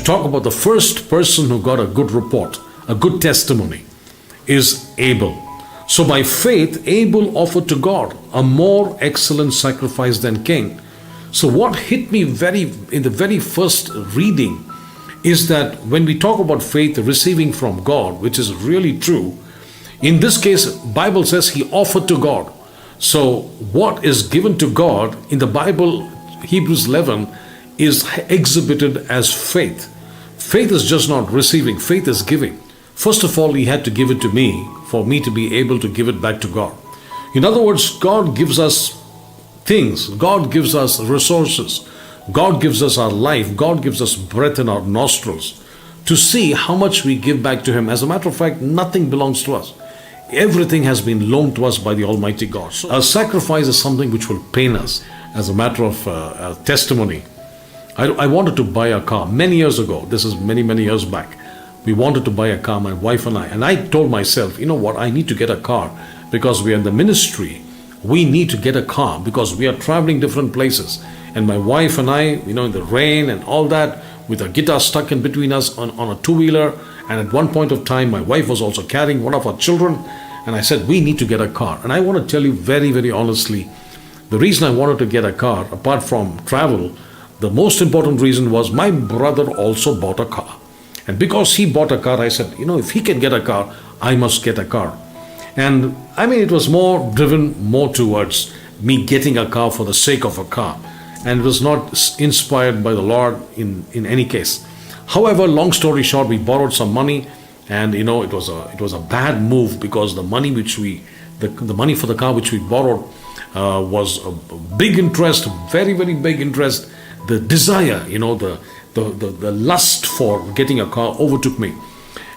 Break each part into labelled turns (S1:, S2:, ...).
S1: talk about the first person who got a good report, a good testimony, is Abel. So by faith, Abel offered to God a more excellent sacrifice than Cain. So what hit me in the very first reading is that when we talk about faith receiving from God, which is really true, in this case, Bible says he offered to God. So what is given to God in the Bible, Hebrews 11, is exhibited as faith. Faith is just not receiving, faith is giving. First of all, he had to give it to me for me to be able to give it back to God. In other words, God gives us things, God gives us resources, God gives us our life, God gives us breath in our nostrils to see how much we give back to Him. As a matter of fact, nothing belongs to us. Everything has been loaned to us by the Almighty God. So a sacrifice is something which will pain us. As a matter of testimony, I wanted to buy a car many years ago. This is many years back. We wanted to buy a car, my wife and I. And I told myself, you know what, I need to get a car because we are in the ministry. We need to get a car because we are traveling different places. And my wife and I, in the rain and all that, with a guitar stuck in between us on a two-wheeler. And at one point of time, my wife was also carrying one of our children. And I said, we need to get a car. And I want to tell you very honestly, the reason I wanted to get a car, apart from travel, the most important reason was my brother also bought a car. And because he bought a car, I said, if he can get a car, I must get a car. And it was driven more towards me getting a car for the sake of a car. And it was not inspired by the Lord in any case. However, long story short, we borrowed some money, and it was a bad move because the money the money for the car which we borrowed was a big interest, very big interest. The desire, the lust for getting a car overtook me.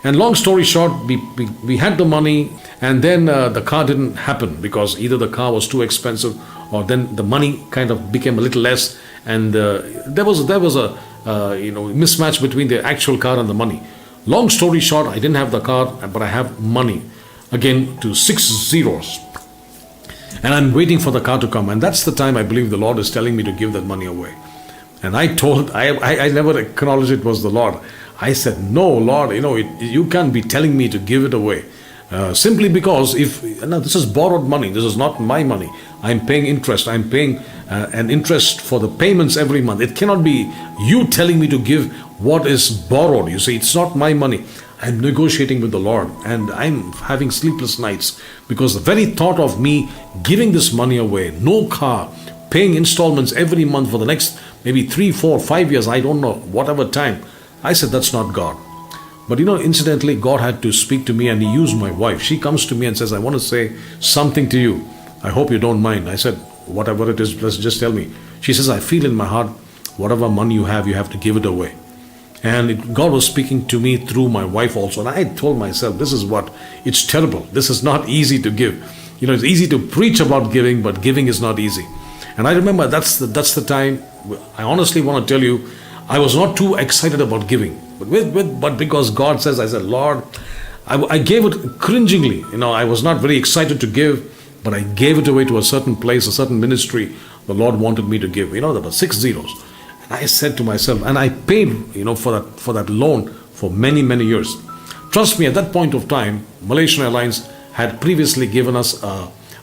S1: And long story short, we had the money, and then the car didn't happen because either the car was too expensive or then the money kind of became a little less, and there was a mismatch between the actual car and the money. Long story short, I didn't have the car, but I have money, again to 6 zeros. And I'm waiting for the car to come, and that's the time I believe the Lord is telling me to give that money away. And I never acknowledged it was the Lord. I said, no, Lord, you can't be telling me to give it away. Simply because this is borrowed money. This is not my money. I'm paying interest. I'm paying an interest for the payments every month. It cannot be you telling me to give what is borrowed. You see, it's not my money. I'm negotiating with the Lord, and I'm having sleepless nights because the very thought of me giving this money away, no car, paying installments every month for the next maybe 3, 4, 5 years, I don't know, whatever time. I said, that's not God. But incidentally, God had to speak to me, and He used my wife. She comes to me and says, I want to say something to you. I hope you don't mind. I said, whatever it is, just tell me. She says, I feel in my heart, whatever money you have to give it away. And God was speaking to me through my wife also. And I told myself, it's terrible. This is not easy to give. It's easy to preach about giving, but giving is not easy. And I remember that's the time, I honestly want to tell you, I was not too excited about giving. But because God says, I said, Lord, I gave it cringingly. I was not very excited to give, but I gave it away to a certain place, a certain ministry the Lord wanted me to give. There were 6 zeros. And I said to myself, and I paid, for that loan for many years. Trust me, at that point of time, Malaysian Airlines had previously given us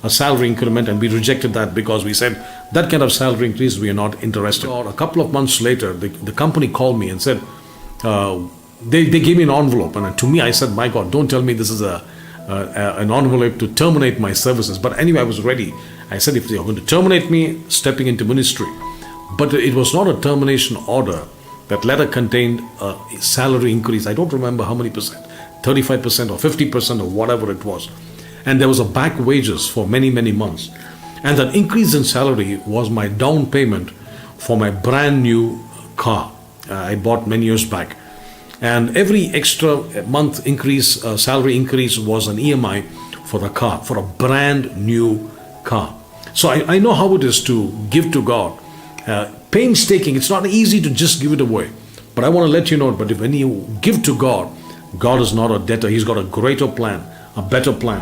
S1: a salary increment, and we rejected that because we said that kind of salary increase we are not interested. A couple of months later, the company called me and said, they gave me an envelope, and to me I said, my God, don't tell me this is an envelope to terminate my services. But anyway, I was ready. I said, if they're going to terminate me, stepping into ministry. But it was not a termination order. That letter contained a salary increase. I don't remember how many percent, 35% or 50% or whatever it was. And there was a back wages for many months. And that increase in salary was my down payment for my brand new car I bought many years back. And every extra month increase, salary increase was an EMI for the car, for a brand new car. So I know how it is to give to God. Painstaking, it's not easy to just give it away. But I want to let you know, but when you give to God, God is not a debtor. He's got a greater plan, a better plan.